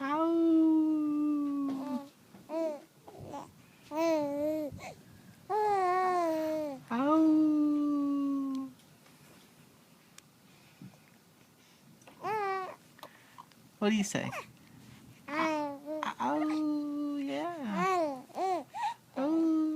Ow. Ow. What do you say? Oh, yeah. Oh.